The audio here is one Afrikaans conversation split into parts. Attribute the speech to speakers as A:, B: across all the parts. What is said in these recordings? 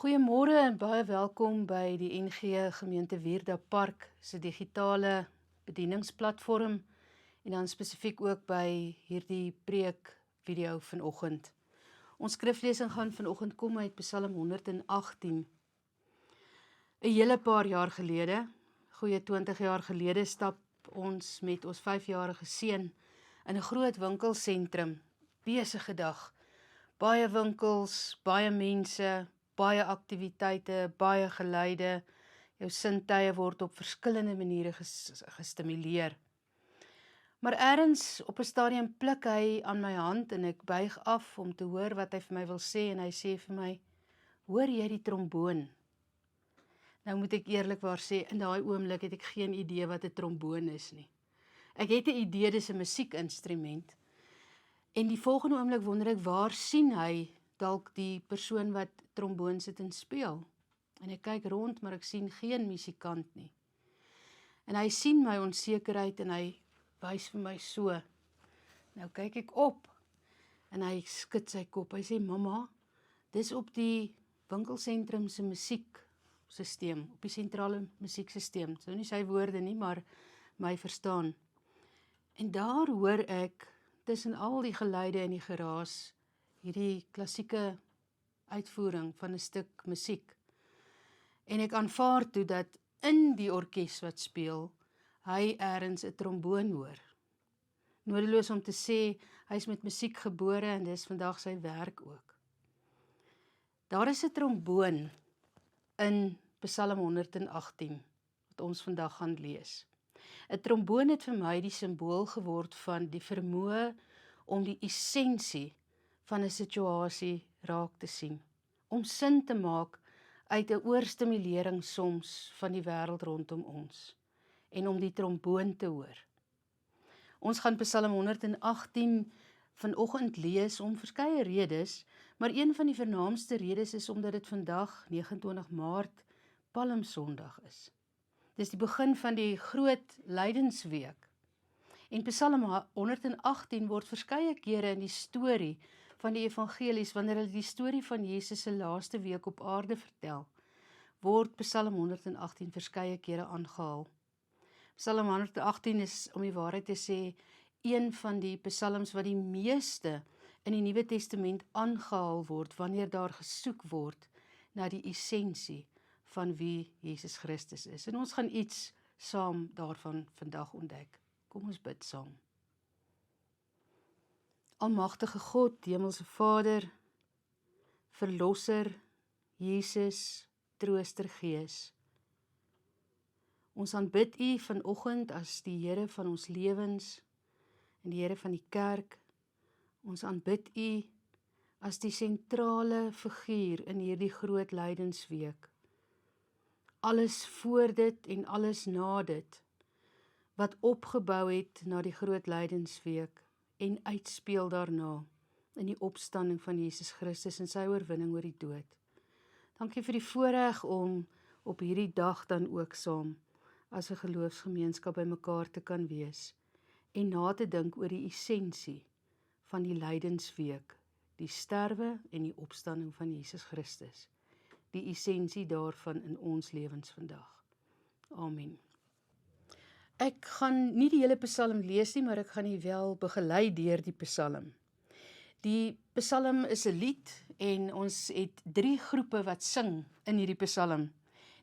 A: Goeiemôre en baie welkom by die NG Gemeente Wierda Park se digitale bedieningsplatform en dan spesifiek ook by hierdie preek video vanoggend. Ons skriflesing gaan vanoggend kom uit Psalm 118. 'n Hele paar jaar gelede, goeie 20 jaar gelede, stap ons met ons 5-jarige seun in 'n groot winkelsentrum, besige dag. Baie winkels, baie mense, baie aktiwiteite, baie geluide. Jou sintuie word op verskillende maniere gestimuleer. Maar ergens op 'n stadium pluk hy aan my hand en ek buig af om te hoor wat hy vir my wil sê en hy sê vir my, "Hoor jy die tromboon?" Nou moet ek eerlikwaar sê, in daai oomblik het ek geen idee wat 'n tromboon is nie. Ek het 'n idee dis 'n musiekinstrument. En die volgende oomblik wonder ek, waar sien hy dalk die persoon wat tromboon sit en speel? En ek kyk rond, maar ek sien geen musikant nie. En hy sien my onsekerheid en hy wys vir my so. Nou kyk ek op en hy skud sy kop. Hy sê, "Mamma, dis op die winkelsentrum se musieksysteem, op die sentrale musieksysteem." So nie sy woorde nie, maar my verstaan. En daar hoor ek tussen al die geluide en die geraas hierdie klassieke uitvoering van 'n stuk musiek. En ek aanvaar toe dat in die orkes wat speel, hy ergens 'n tromboon hoor. Nodeloos om te sê, hy is met musiek gebore en dis vandag sy werk ook. Daar is 'n tromboon in Psalm 118 wat ons vandag gaan lees. 'n Tromboon het vir my die simbool geword van die vermoë om die essensie van 'n situasie raak te sien, om sin te maak uit 'n oorstimulering soms van die wêreld rondom ons, en om die tromboon te hoor. Ons gaan Psalm 118 vanoggend lees om verskeie redes, maar een van die vernaamste redes is omdat dit vandag 29 Maart Palmsondag is. Dis die begin van die groot lydensweek. En Psalm 118 word verskeie kere in die storie van die evangelies, wanneer hulle die storie van Jesus se laaste week op aarde vertel, word Psalm 118 verskeie kere aangehaal. Psalm 118 is, om die waarheid te sê, een van die psalms wat die meeste in die Nuwe Testament aangehaal word, wanneer daar gesoek word na die essensie van wie Jesus Christus is. En ons gaan iets saam daarvan vandag ontdek. Kom ons bid saam. Almagtige God, Hemelse Vader, Verlosser, Jesus, Trooster Gees. Ons aanbid U vanoggend as die Here van ons lewens en die Here van die kerk. Ons aanbid U as die sentrale figuur in hierdie groot lydensweek. Alles voor dit en alles na dit, wat opgebou het na die groot lydensweek en uitspeel daarna in die opstanding van Jesus Christus en sy oorwinning oor die dood. Dankie vir die voorreg om op hierdie dag dan ook saam as 'n geloofsgemeenskap by mekaar te kan wees en na te dink oor die essensie van die lydensweek, die sterwe en die opstanding van Jesus Christus. Die essensie daarvan in ons lewens vandag. Amen. Ek gaan nie die hele Psalm lees nie, maar ek gaan u wel begelei deur die Psalm. Die Psalm is 'n lied en ons het 3 groepe wat sing in hierdie Psalm.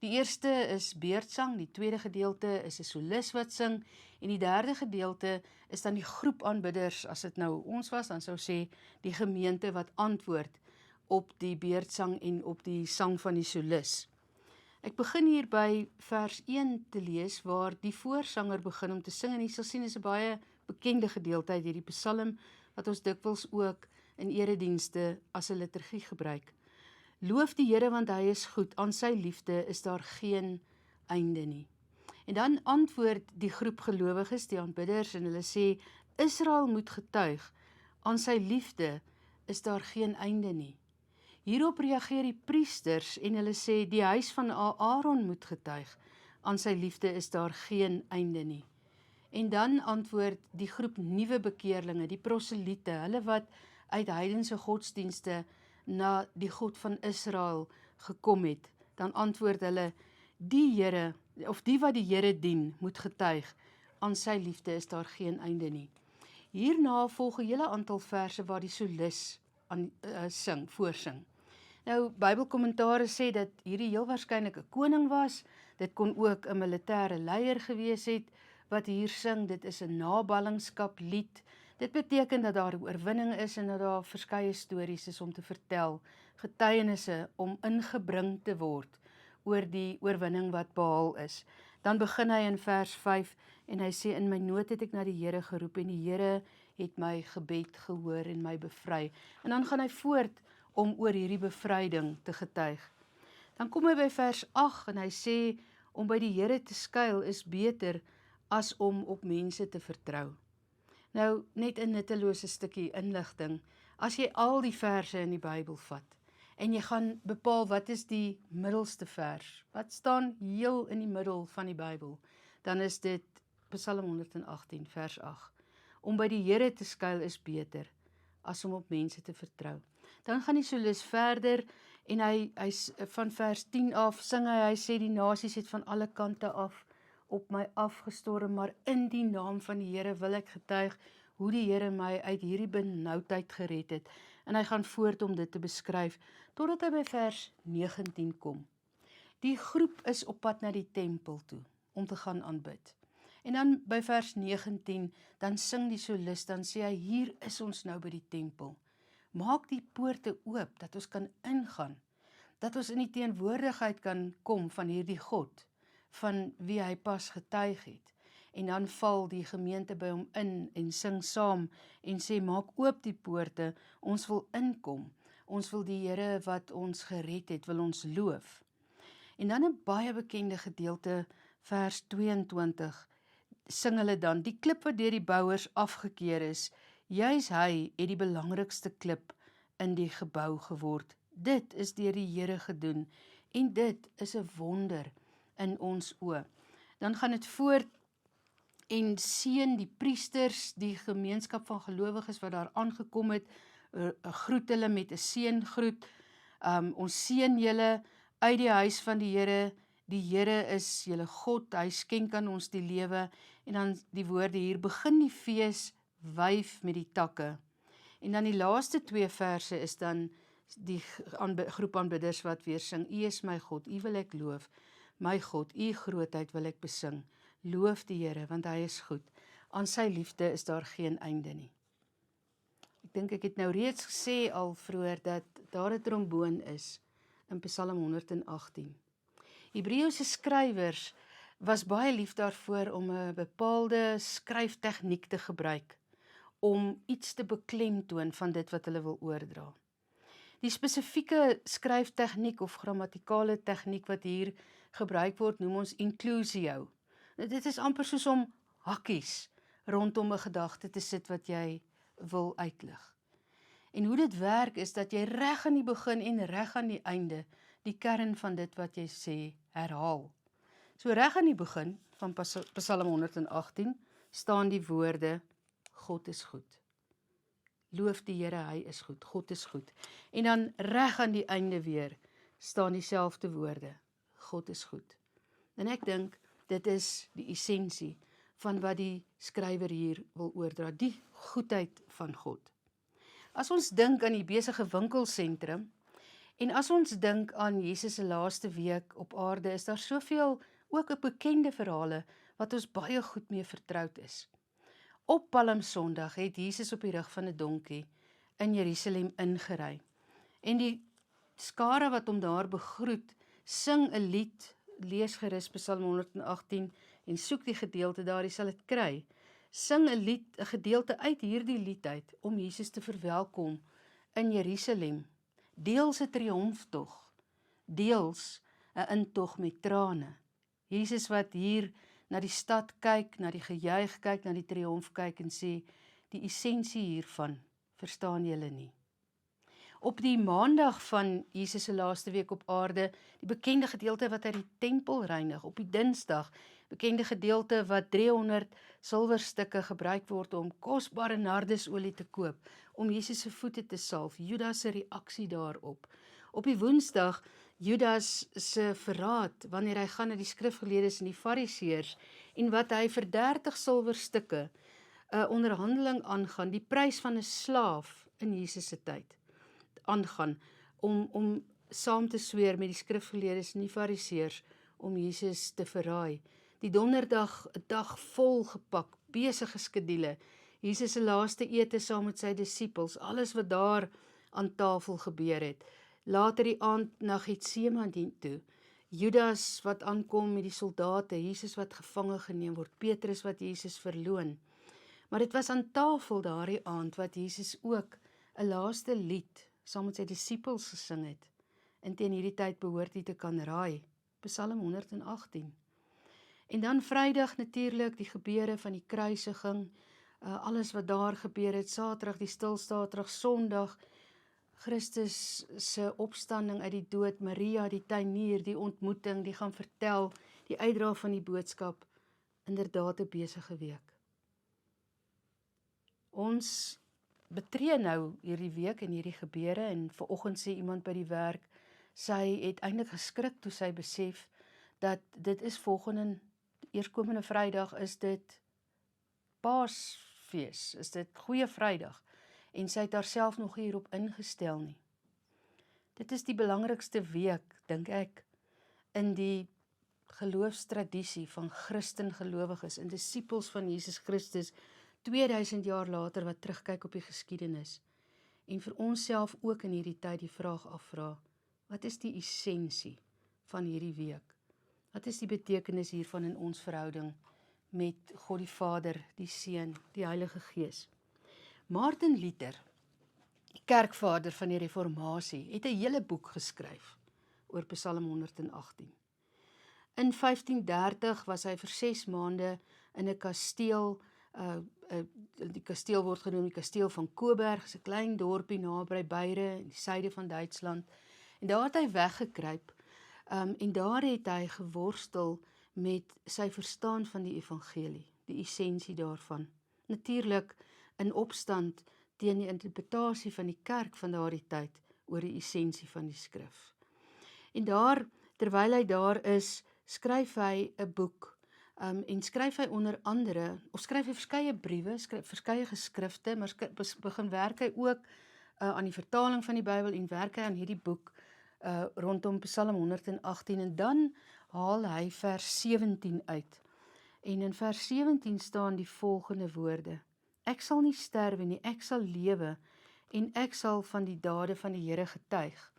A: Die eerste is beurtsang, die tweede gedeelte is 'n solis wat sing en die derde gedeelte is dan die groep aanbidders, as dit nou ons was, dan sou sê die gemeente wat antwoord op die beurtsang en op die sang van die solis. Ek begin hier by vers 1 te lees, waar die voorsanger begin om te sing, en jy sal sien, is 'n baie bekende gedeelte uit hierdie Psalm, wat ons dikwels ook in eredienste as 'n liturgie gebruik. Loof die Here, want hy is goed, aan sy liefde is daar geen einde nie. En dan antwoord die groep gelowiges, die aanbidders, en hulle sê, Israel moet getuig, aan sy liefde is daar geen einde nie. Hierop reageer die priesters en hulle sê, die huis van Aaron moet getuig, aan sy liefde is daar geen einde nie. En dan antwoord die groep nuwe bekeerlinge, die proseliete, hulle wat uit heidense godsdienste na die God van Israel gekom het, dan antwoord hulle, die Here, of die wat die Here dien, moet getuig, aan sy liefde is daar geen einde nie. Hierna volg 'n hele aantal verse waar die solis voorsing. Nou, Bybelkommentare sê dat hierdie heel waarskynlik 'n koning was, dit kon ook 'n militêre leier gewees het, wat hier sing, dit is 'n naballingskap lied. Dit beteken dat daar oorwinning is en dat daar verskeie stories is om te vertel, getuienisse om ingebring te word oor die oorwinning wat behaal is. Dan begin hy in vers 5 en hy sê, in my nood het ek na die Here geroep en die Here het my gebed gehoor en my bevry. En dan gaan hy voort om oor hierdie bevryding te getuig. Dan kom hy by vers 8 en hy sê, om by die Here te skuil is beter as om op mense te vertrou. Nou, net 'n nuttelose stukkie inligting. As jy al die verse in die Bybel vat, en jy gaan bepaal wat is die middelste vers, wat staan heel in die middel van die Bybel, dan is dit Psalm 118 vers 8. Om by die Here te skuil is beter as om op mense te vertrou. Dan gaan die solis verder en hy van vers 10 af sing hy sê die nasies het van alle kante af op my afgestorm, maar in die naam van die Here wil ek getuig hoe die Here my uit hierdie benoudheid gered het. En hy gaan voort om dit te beskryf, totdat hy by vers 19 kom. Die groep is op pad na die tempel toe, om te gaan aanbid. En dan by vers 19, dan sing die solis, dan sê hy, hier is ons nou by die tempel. Maak die poorte oop, dat ons kan ingaan, dat ons in die teenwoordigheid kan kom van hierdie God, van wie hy pas getuig het. En dan val die gemeente by hom in en sing saam en sê, maak oop die poorte, ons wil inkom, ons wil die Here wat ons gered het, wil ons loof. En dan 'n baie bekende gedeelte, vers 22, sing hulle dan, die klip wat deur die bouers afgekeer is, juis hy het die belangrikste klip in die gebou geword. Dit is deur die Here gedoen en dit is 'n wonder in ons oë. Dan gaan dit voort en seën die priesters, die gemeenskap van gelowiges wat daar aangekom het, groet hulle met 'n seëngroet. Ons seën julle uit die huis van die Here is julle God, hy skenk aan ons die lewe, en dan die woorde hier, begin die fees, wyf met die takke. En dan die laaste 2 verse is dan die groep aanbidders wat weer sing, U is my God, U wil ek loof, my God, U grootheid wil ek besing, loof die Here, want hy is goed, aan sy liefde is daar geen einde nie. Ek dink ek het nou reeds gesê al vroeër dat daar 'n tromboon is in Psalm 118. Hebreëse skrywers was baie lief daarvoor om 'n bepaalde skryftegniek te gebruik, om iets te beklemtoon van dit wat hulle wil oordra. Die spesifieke skryftegniek of grammatikale tegniek wat hier gebruik word, noem ons inclusio. Dit is amper soos om hakkies rondom 'n gedagte te sit wat jy wil uitlig. En hoe dit werk is dat jy reg aan die begin en reg aan die einde die kern van dit wat jy sê herhaal. So reg aan die begin van Psalm 118 staan die woorde, God is goed. Loof die Here, hy is goed, God is goed. En dan reg aan die einde weer staan dieselfde woorde, God is goed. En ek dink, dit is die essensie van wat die skrywer hier wil oordra, die goedheid van God. As ons dink aan die besige winkelsentrum, en as ons dink aan Jesus se laaste week op aarde, is daar soveel ook op bekende verhale wat ons baie goed mee vertroud is. Op Palmsondag het Jesus op die rug van 'n donkie in Jerusalem ingery. En die skare wat hom daar begroet, sing 'n lied, lees gerus Psalm 118 en soek die gedeelte daar, jy sal dit kry. Sing 'n lied, 'n gedeelte uit hierdie lied uit om Jesus te verwelkom in Jerusalem. Deels 'n triomftog, deels 'n intog met trane. Jesus wat hier na die stad kyk, na die gejuig kyk, na die triomf kyk en sê, die essensie hiervan verstaan julle nie. Op die maandag van Jesus se laaste week op aarde, die bekende gedeelte wat hy die tempel reinig, op die Dinsdag, bekende gedeelte wat 300 silwerstukke gebruik word om kosbare nardesolie te koop, om Jesus se voete te salf, Judas se reaksie daarop. Op die Woensdag, Judas se verraad, wanneer hy gaan na die skrifgeleerdes en die fariseërs, en wat hy vir 30 silwerstukke 'n onderhandeling aangaan, die prys van 'n slaaf in Jesus se tyd aangaan, om saam te sweer met die skrifgeleerdes en die fariseërs om Jesus te verraai. Die donderdag, 'n dag vol gepak, besige skedule, Jesus se laaste ete saam met sy disippels, alles wat daar aan tafel gebeur het. Later die aand na Getsemane toe, Judas wat aankom met die soldate, Jesus wat gevange geneem word, Petrus wat Jesus verloon. Maar dit was aan tafel daardie aand wat Jesus ook 'n laaste lied saam met sy disippels gesing het. En teen hierdie tyd behoort hy te kan raai, Psalm 118. En dan Vrydag natuurlik die gebeure van die kruisiging, alles wat daar gebeur het, Saterdag die stilstaterdag, Sondag Christus se opstanding uit die dood, Maria die tuinier, die ontmoeting, die gaan vertel, die uitdra van die boodskap, inderdaad 'n besige week. Ons betree nou hierdie week en hierdie gebeure, en vanoggend sê iemand by die werk, sy het eintlik geskrik toe sy besef dat dit is eerskomende Vrydag is dit Paasfees, is dit Goeie Vrydag, en sy het haarself nog hierop ingestel nie. Dit is die belangrikste week, dink ek, in die geloofstradisie van Christen gelowiges en disippels van Jesus Christus 2000 jaar later wat terugkyk op die geskiedenis en vir onsself ook in hierdie tyd die vraag afvra, wat is die essensie van hierdie week? Wat is die betekenis hiervan in ons verhouding met God die Vader, die Seun, die Heilige Gees? Martin Luther, die kerkvader van die Reformatie, het 'n hele boek geskryf oor Psalm 118. In 1530 was hy vir 6 maande in 'n kasteel, die kasteel word genoem die kasteel van Coburg, 'n klein dorpie naby Beire in die suide van Duitsland. En daar het hy weggekruip, en daar het hy geworstel met sy verstaan van die evangelie, die essensie daarvan. Natuurlik in opstand teen die interpretasie van die kerk van daardie tyd oor die essensie van die skrif. En daar, terwyl hy daar is, skryf hy 'n boek, en skryf hy onder andere, of skryf hy verskeie briewe, verskeie geskrifte, maar begin werk hy ook aan die vertaling van die Bybel en werk hy aan hierdie boek rondom Psalm 118, en dan haal hy vers 17 uit. En in vers 17 staan die volgende woorde: Ek sal nie sterwe nie, ek sal lewe, en ek sal van die dade van die Here getuig.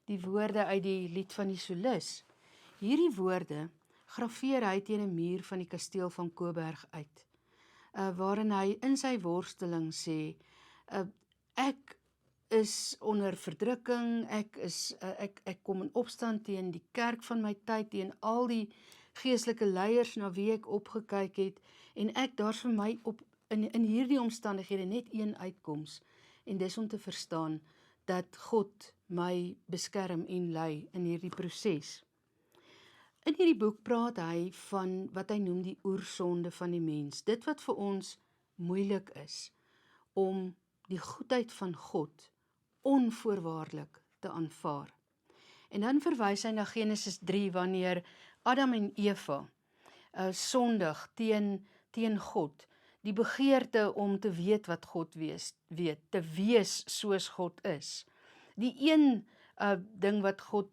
A: Die woorde uit die lied van die Solis. Hierdie woorde grafeer hy teen 'n muur van die kasteel van Coburg uit, waarin hy in sy worsteling sê, ek is onder verdrukking, ek kom in opstand teen die kerk van my tyd, teen al die geestelike leiers na wie ek opgekyk het, en daar's vir my in hierdie omstandighede net een uitkoms, en dis om te verstaan dat God my beskerm en lei in hierdie proses. In hierdie boek praat hy van wat hy noem die oersonde van die mens, dit wat vir ons moeilik is, om die goedheid van God onvoorwaardelik te aanvaar. En dan verwys hy na Genesis 3, wanneer Adam en Eva sondig teen God, die begeerte om te weet wat God weet, te wees soos God is. Die een ding wat God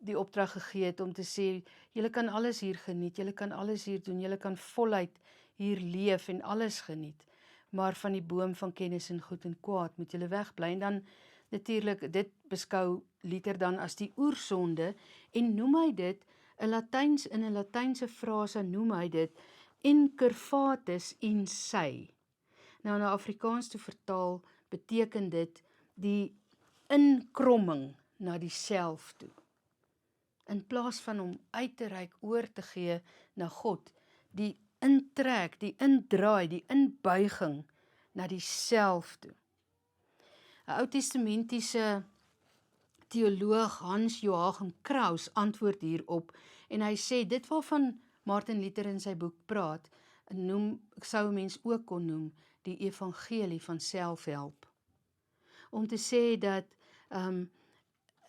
A: die opdrag gegee het om te sê, julle kan alles hier geniet, julle kan alles hier doen, julle kan voluit hier leef en alles geniet, maar van die boom van kennis en goed en kwaad moet julle wegbly. En dan natuurlik, dit beskou Luther dan as die oersonde, en noem hy dit, in 'n Latynse frase noem hy dit incurvatus in se. Nou na Afrikaans toe vertaal beteken dit die inkromming na die self toe. In plaas van om uit te reik oor te gee na God, die intrek, die indraai, die inbuiging na die self toe. 'n Oud-testamentiese teoloog Hans Joachim Kraus antwoord hierop, en hy sê dit waarvan Martin Luther in sy boek praat, sou 'n mens ook kon noem die evangelie van selfhelp. Om te sê dat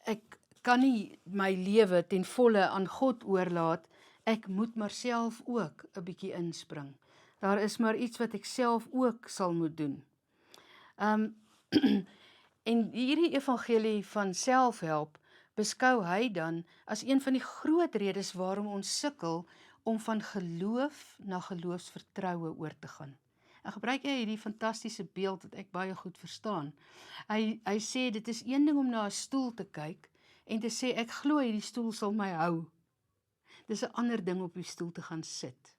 A: ek kan nie my lewe ten volle aan God oorlaat, ek moet maar self ook 'n bietjie inspring. Daar is maar iets wat ek self ook sal moet doen. En hierdie evangelie van selfhelp beskou hy dan as een van die groot redes waarom ons sukkel om van geloof na geloofsvertroue oor te gaan. En gebruik hy hierdie fantastiese beeld wat ek baie goed verstaan. Hy sê dit is een ding om na 'n stoel te kyk en te sê ek glo hierdie stoel sal my hou. Dis 'n ander ding op die stoel te gaan sit.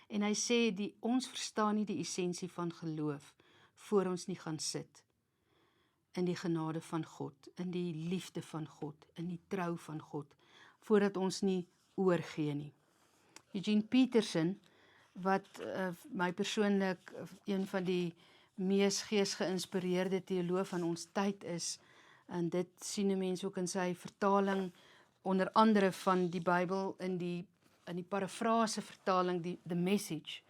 A: En hy sê ons verstaan nie die essensie van geloof voor ons nie gaan sit in die genade van God, in die liefde van God, in die trou van God, voordat ons nie oorgee nie. Eugene Peterson, wat my persoonlik een van die mees geesgeïnspireerde teoloog van ons tyd is, en dit sien 'n mens ook in sy vertaling, onder andere van die Bybel in die parafrase vertaling, the Message,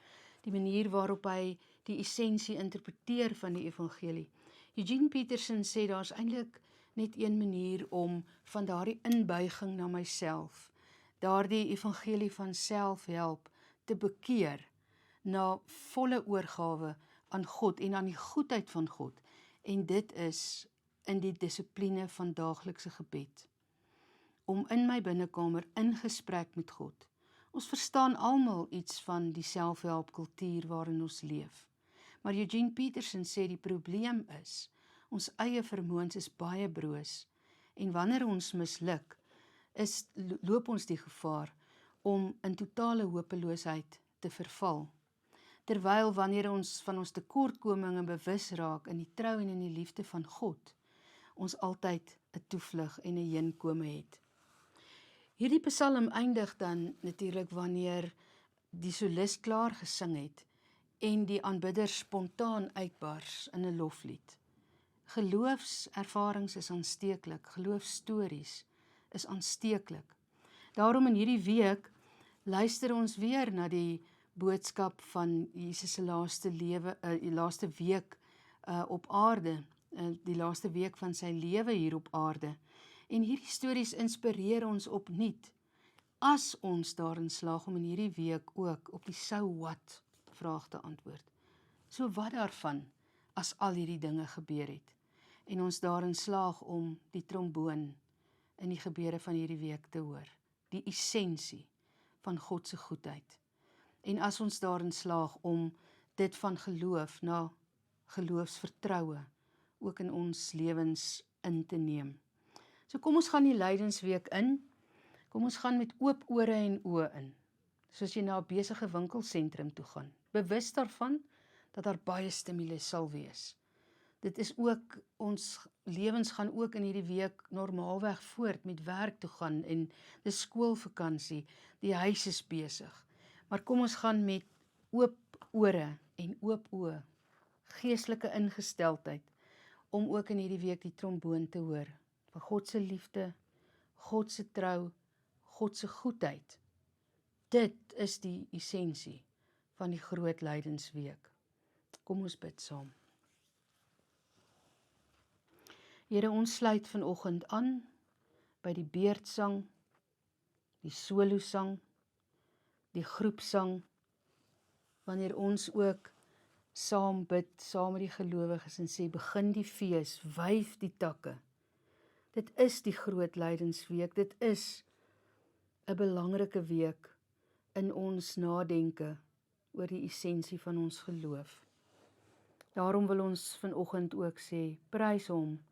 A: die manier waarop hy die essensie interpreteer van die evangelie. Eugene Peterson sê daar's eintlik net een manier om van daardie inbuiging na myself, daardie evangelie van selfhelp te bekeer na volle oorgawe aan God en aan die goedheid van God. En dit is in die dissipline van daaglikse gebed. Om in my binnekamer in gesprek met God. Ons verstaan almal iets van die selfhelpkultuur waarin ons leef. Maar Eugene Peterson sê die probleem is, ons eie vermoëns is baie broos, en wanneer ons misluk, loop ons die gevaar om in totale hopeloosheid te verval. Terwyl wanneer ons van ons tekortkominge bewus raak in die trou en in die liefde van God, ons altyd 'n toevlug en 'n heenkome het. Hierdie psalm eindig dan natuurlik wanneer die solis klaar gesing het en die aanbidder spontaan uitbars in 'n loflied. Geloofservarings is aansteeklik, geloofstories is aansteeklik. Daarom in hierdie week luister ons weer na die boodskap van Jesus se laaste week op aarde, die laaste week van sy lewe hier op aarde. En hierdie stories inspireer ons opnuut, as ons daarin slaag om in hierdie week ook op die so what vraag te antwoord. So wat daarvan, as al hierdie dinge gebeur het, en ons daarin slaag om die tromboon in die gebeure van hierdie week te hoor, die essensie van God se goedheid. En as ons daarin slaag om dit van geloof na geloofsvertroue ook in ons lewens in te neem. So kom ons gaan die lydensweek in, kom ons gaan met oop ore en oë in, soos jy na 'n besige winkelsentrum toe gaan, bewus daarvan dat daar baie stimulus sal wees. Dit is ook, ons lewens gaan ook in hierdie week normaalweg voort met werk toe gaan en dis skoolvakansie, die huis is besig. Maar kom ons gaan met oop ore en oop oë, geestelike ingesteldheid, om ook in hierdie week die tromboon te hoor, van God se liefde, God se trou, God se goedheid. Dit is die essensie van die groot lydensweek. Kom ons bid saam. Here, ons sluit vanoggend aan by die beurtsang, die solosang, die groepsang, wanneer ons ook saam bid, saam met die gelowiges en sê, begin die fees, wyf die takke. Dit is die groot lydensweek, dit is 'n belangrike week in ons nadenke oor die essensie van ons geloof. Daarom wil ons vanoggend ook sê, prys hom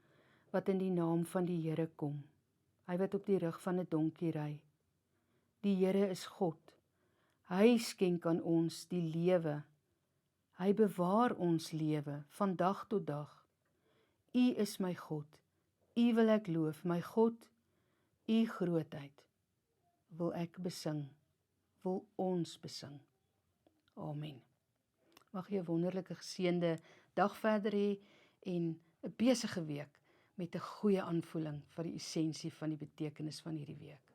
A: wat in die naam van die Here kom, hy wat op die rug van 'n donkie ry. Die Here is God, hy skenk aan ons die lewe, hy bewaar ons lewe van dag tot dag. U is my God, u wil ek loof, my God, u grootheid wil ek besing, wil ons besing. Amen. Mag jy 'n wonderlike geseënde dag verder hê en 'n besige week met 'n goeie aanvoeling van die essensie van die betekenis van hierdie week.